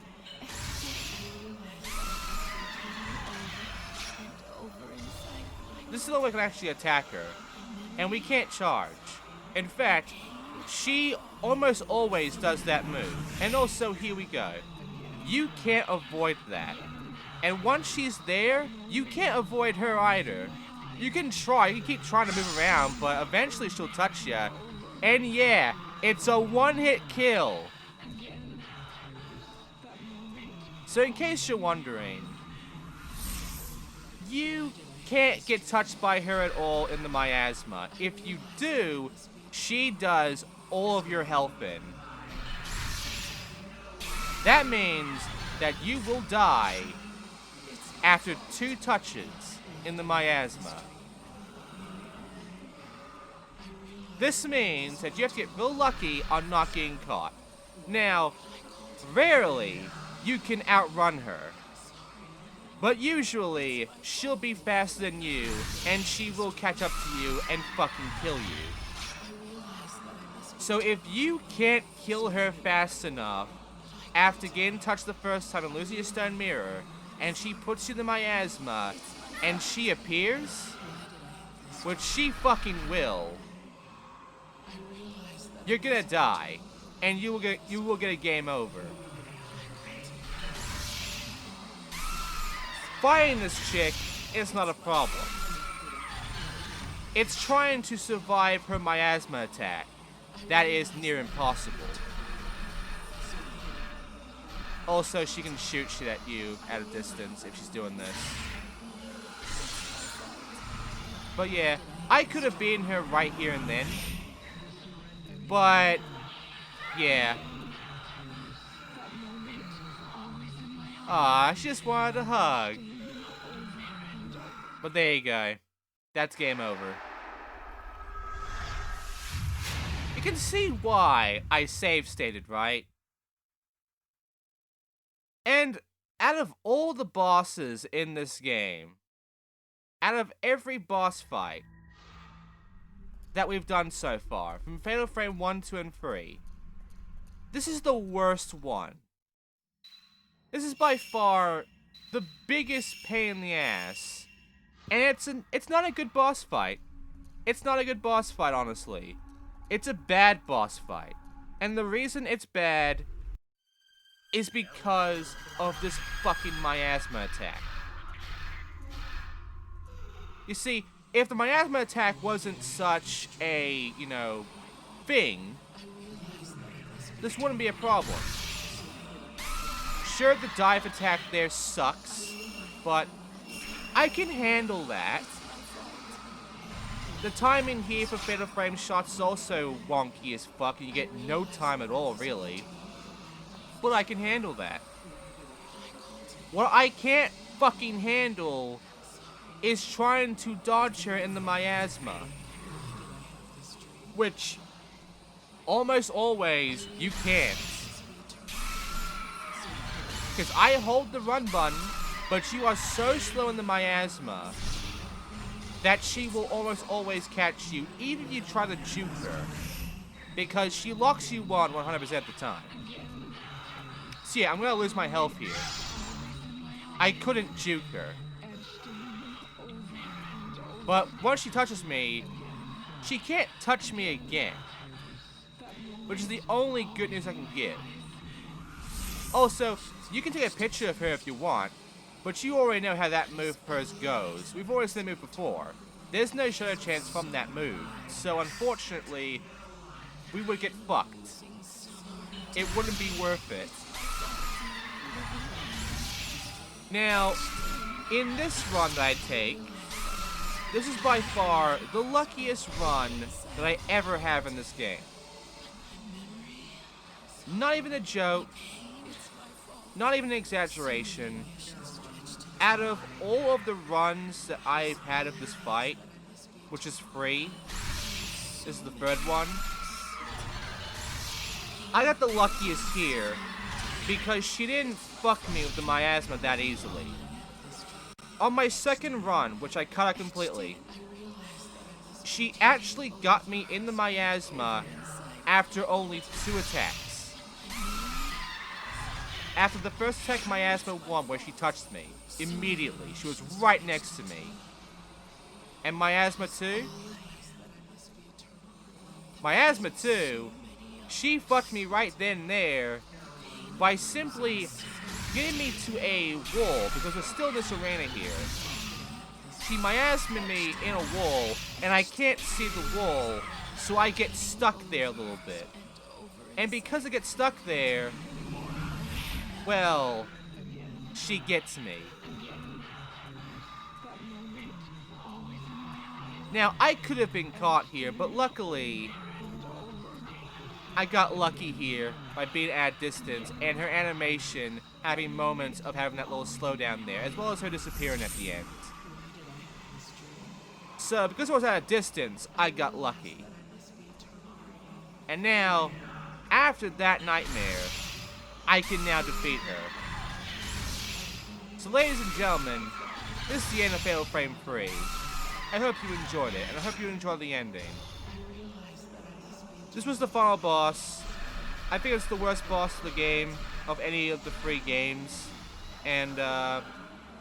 [SPEAKER 1] this is the way we can actually attack her, and we can't charge. In fact, she almost always does that move. And also, here we go. You can't avoid that. And once she's there, you can't avoid her either. You can try, you can keep trying to move around, but eventually she'll touch you. And yeah, it's a one-hit kill. So in case you're wondering, you can't get touched by her at all in the miasma. If you do, she does all of your health in. That means that you will die after 2 touches in the miasma. This means that you have to get real lucky on not getting caught. Now, rarely you can outrun her, but usually she'll be faster than you, and she will catch up to you and fucking kill you. So if you can't kill her fast enough after getting touched the first time and losing your stone mirror, and she puts you in the miasma, and she appears, which she fucking will, you're gonna die, and you will get a game over. Fighting this chick is not a problem. It's trying to survive her miasma attack. That is near impossible. Also, she can shoot shit at you at a distance if she's doing this. But yeah, I could have beaten her right here and then. But, yeah. Aw, she just wanted a hug. But there you go. That's game over. You can see why I save stated, right? And out of all the bosses in this game, out of every boss fight that we've done so far, from Fatal Frame 1, 2, and 3, this is the worst one. This is by far the biggest pain in the ass. And it's not a good boss fight. It's not a good boss fight, honestly. It's a bad boss fight. And the reason it's bad is because of this fucking miasma attack. You see, if the miasma attack wasn't such a, thing, this wouldn't be a problem. Sure, the dive attack there sucks, but I can handle that. The timing here for Fatal Frame shots is also wonky as fuck, and you get no time at all, really. But I can handle that. What I can't fucking handle is trying to dodge her in the miasma. Which, almost always, you can't. Because I hold the run button, but you are so slow in the miasma that she will almost always catch you, even if you try to juke her. Because she locks you on 100% of the time. So yeah, I'm gonna lose my health here. I couldn't juke her. But once she touches me, she can't touch me again. Which is the only good news I can give. Also, you can take a picture of her if you want, but you already know how that move of hers goes. We've already seen the move before. There's no shadow chance from that move, so unfortunately, we would get fucked. It wouldn't be worth it. Now, in this run that I take, this is by far the luckiest run that I ever have in this game. Not even a joke, not even an exaggeration. Out of all of the runs that I've had of this fight, which is free, this is the third one, I got the luckiest here because she didn't fuck me with the miasma that easily. On my second run, which I cut out completely, she actually got me in the miasma after only 2 attacks. After the first attack, miasma 1, where she touched me, immediately, she was right next to me. And miasma 2? Miasma 2, she fucked me right then and there by simply getting me to a wall, because we're still in this arena here. She miasmed me in a wall, and I can't see the wall, so I get stuck there a little bit. And because I get stuck there, well, she gets me. Now, I could have been caught here, but luckily, I got lucky here by being at a distance, and her animation having moments of having that little slowdown there, as well as her disappearing at the end. So, because I was at a distance, I got lucky. And now, after that nightmare, I can now defeat her. So, ladies and gentlemen, this is the end of Fatal Frame 3. I hope you enjoyed it, and I hope you enjoyed the ending. This was the final boss. I think it's the worst boss of the game, of any of the 3 games. And,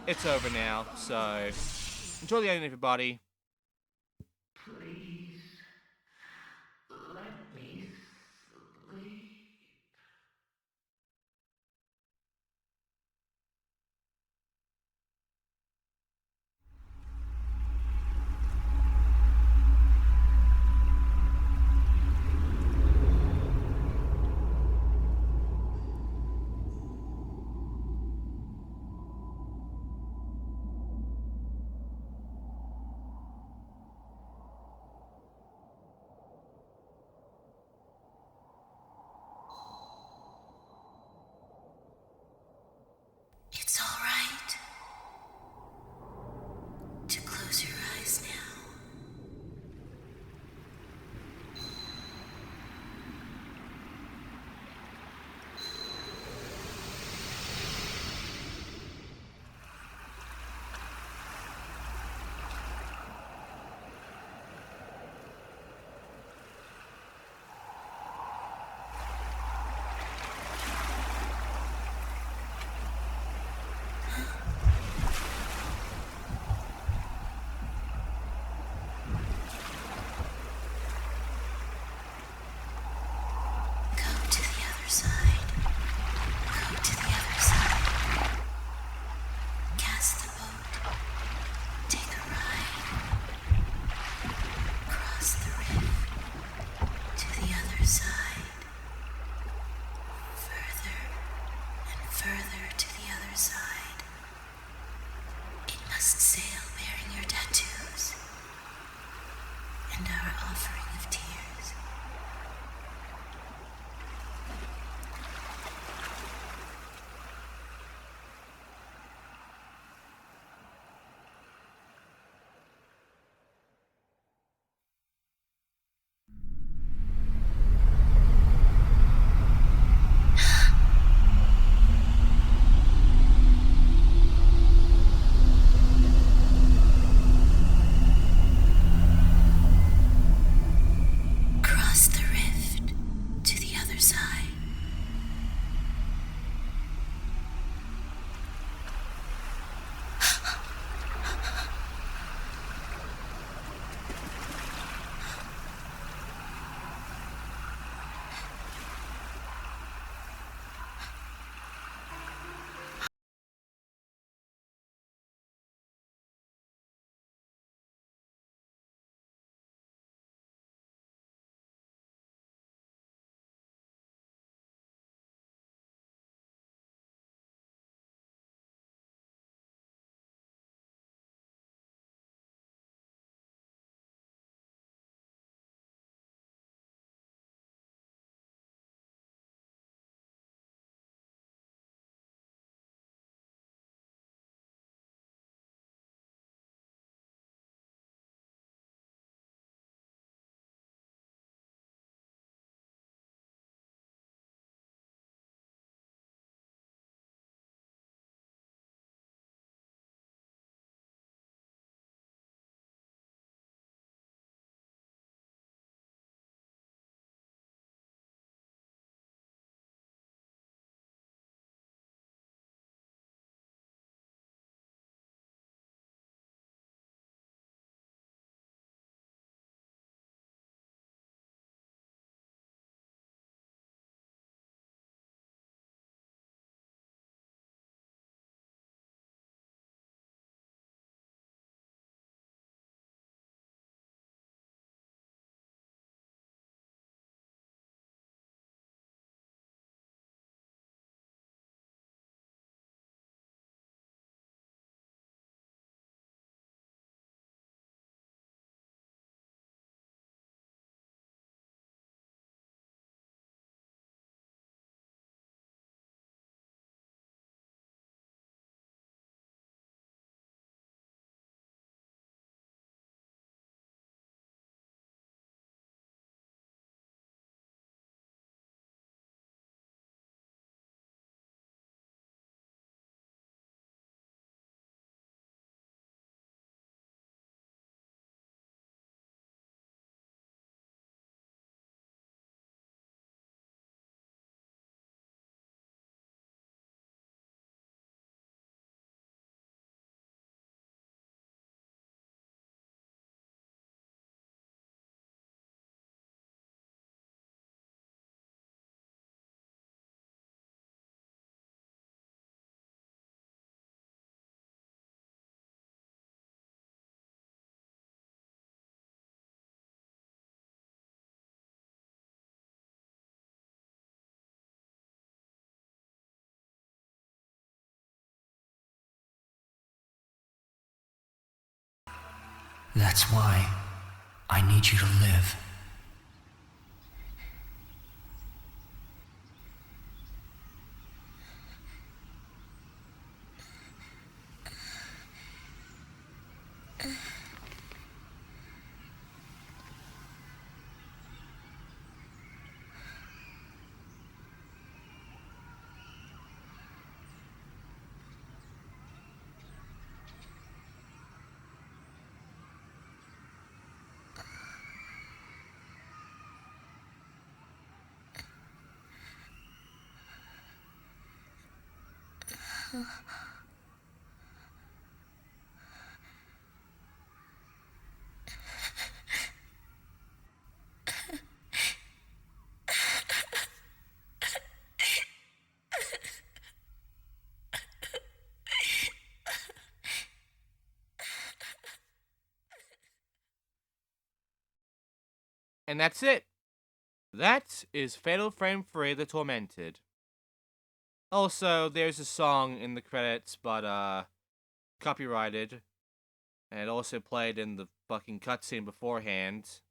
[SPEAKER 1] it's over now, so enjoy the ending, everybody.
[SPEAKER 2] Please, let me sleep.
[SPEAKER 4] It's all right to close your eyes now.
[SPEAKER 3] That's why I need you to live.
[SPEAKER 1] And that's it. That is Fatal Frame 3 The Tormented. Also, there's a song in the credits, but copyrighted. And it also played in the fucking cutscene beforehand.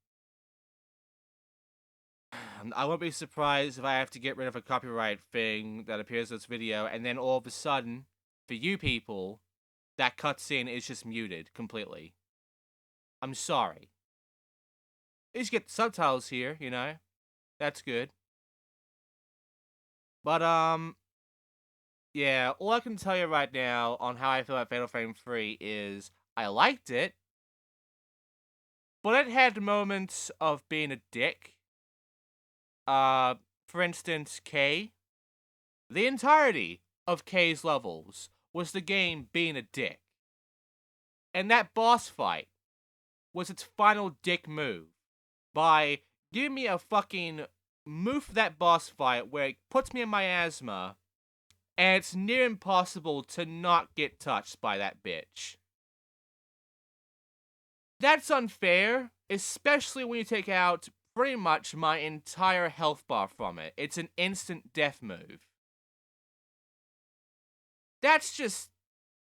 [SPEAKER 1] I won't be surprised if I have to get rid of a copyright thing that appears in this video, and then all of a sudden, for you people, that cutscene is just muted completely. I'm sorry. You just get the subtitles here, you know? That's good. But, yeah, all I can tell you right now on how I feel about Fatal Frame 3 is I liked it, but it had moments of being a dick. For instance, K. The entirety of K's levels was the game being a dick. And that boss fight was its final dick move by giving me a fucking move that boss fight where it puts me in my asthma and it's near impossible to not get touched by that bitch. That's unfair, especially when you take out pretty much my entire health bar from it. It's an instant death move. That's just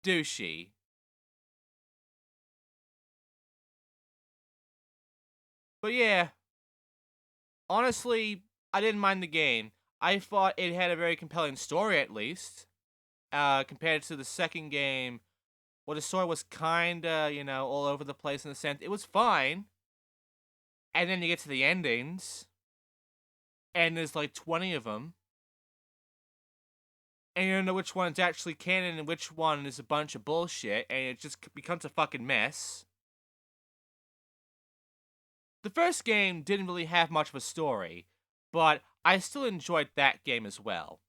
[SPEAKER 1] douchey. But yeah, honestly, I didn't mind the game. I thought it had a very compelling story, at least. Compared to the second game, where the story was kinda, you know, all over the place in a sense. It was fine. And then you get to the endings, and there's like 20 of them. And you don't know which one's actually canon and which one is a bunch of bullshit, and it just becomes a fucking mess. The first game didn't really have much of a story, but I still enjoyed that game as well.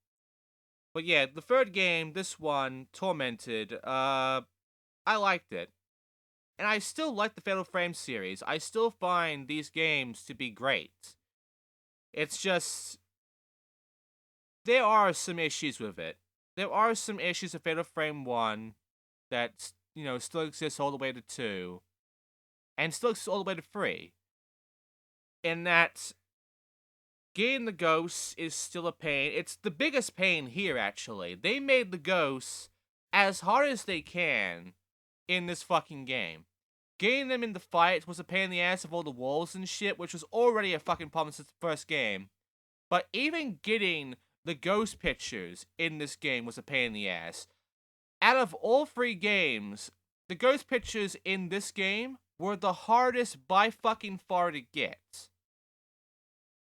[SPEAKER 1] But yeah, the third game, this one, Tormented, I liked it. And I still like the Fatal Frame series. I still find these games to be great. It's just, there are some issues with it. There are some issues with Fatal Frame 1 that, you know, still exists all the way to 2, and still exists all the way to 3. In that, getting the ghosts is still a pain. It's the biggest pain here, actually. They made the ghosts as hard as they can in this fucking game. Getting them in the fight was a pain in the ass of all the walls and shit, which was already a fucking problem since the first game. But even getting the ghost pictures in this game was a pain in the ass. Out of all 3 games, the ghost pictures in this game were the hardest by fucking far to get.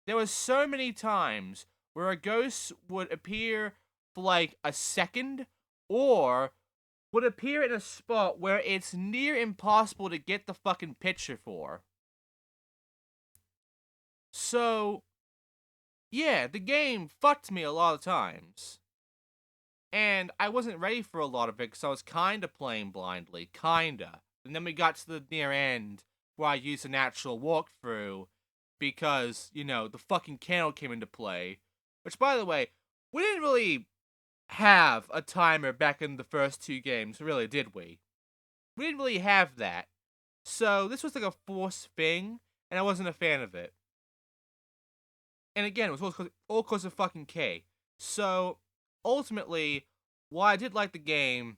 [SPEAKER 1] There were so many times where a ghost would appear for like a second, or would appear in a spot where it's near impossible to get the fucking picture for. So, yeah, the game fucked me a lot of times. And I wasn't ready for a lot of it because I was kinda playing blindly, kinda. And then we got to the near end where I used an actual walkthrough because, you know, the fucking candle came into play. Which, by the way, we didn't really have a timer back in the first 2 games, really, did we? We didn't really have that. So this was like a forced thing, and I wasn't a fan of it. And again, it was all because of fucking K. So, ultimately, while I did like the game,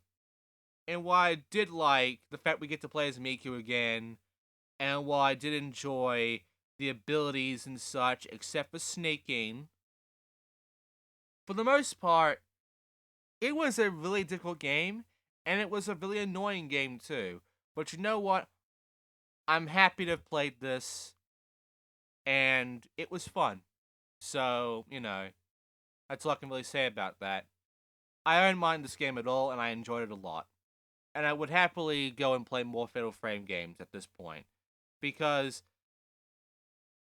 [SPEAKER 1] And while I did like the fact we get to play as Miku again, and while I did enjoy the abilities and such, except for snaking, for the most part, it was a really difficult game, and it was a really annoying game too. But you know what? I'm happy to have played this, and it was fun. So, that's all I can really say about that. I don't mind this game at all, and I enjoyed it a lot. And I would happily go and play more Fatal Frame games at this point. Because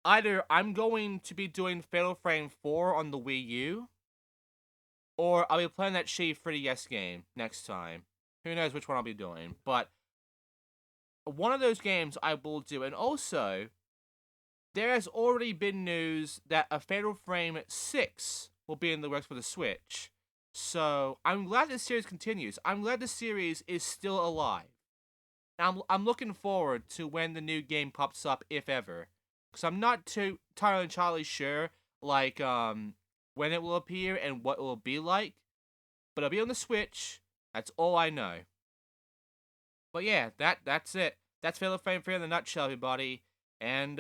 [SPEAKER 1] either I'm going to be doing Fatal Frame 4 on the Wii U, or I'll be playing that shitty 3DS game next time. Who knows which one I'll be doing. But one of those games I will do. And also, there has already been news that a Fatal Frame 6 will be in the works for the Switch. So, I'm glad this series continues. I'm glad the series is still alive. I'm looking forward to when the new game pops up, if ever. Because I'm not too entirely sure, like, when it will appear and what it will be like. But it'll be on the Switch. That's all I know. But yeah, that's it. That's Fatal Frame 3 in a nutshell, everybody. And,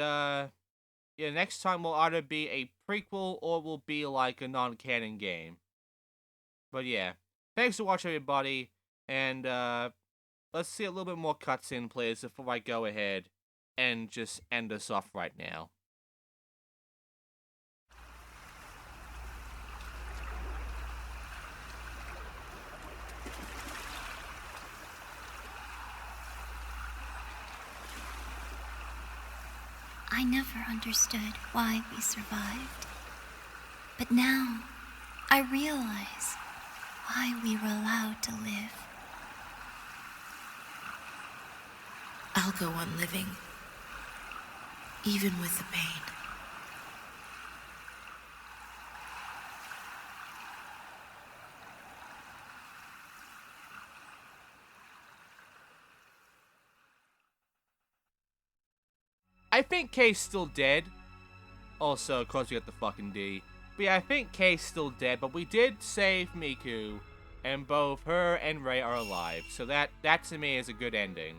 [SPEAKER 1] next time will either be a prequel or will be like a non-canon game. But yeah, thanks for watching, everybody. And, let's see a little bit more cutscene, please, before I go ahead and just end us off right now.
[SPEAKER 5] I never understood why we survived. But now, I realize why we were allowed to live.
[SPEAKER 6] I'll go on living, even with the pain.
[SPEAKER 1] I think Kay's still dead. Also, of course, we got the fucking D. But yeah, I think Kay's still dead, but we did save Miku, and both her and Rei are alive. So that to me is a good ending.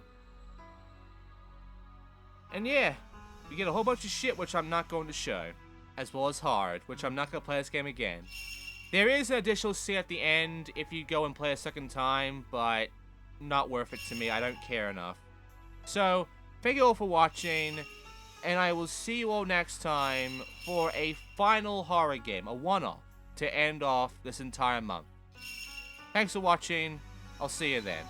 [SPEAKER 1] And yeah, you get a whole bunch of shit which I'm not going to show, as well as hard, which I'm not going to play this game again. There is an additional scene at the end if you go and play a second time, but not worth it to me. I don't care enough. So, thank you all for watching, and I will see you all next time for a final horror game, a one-off, to end off this entire month. Thanks for watching. I'll see you then.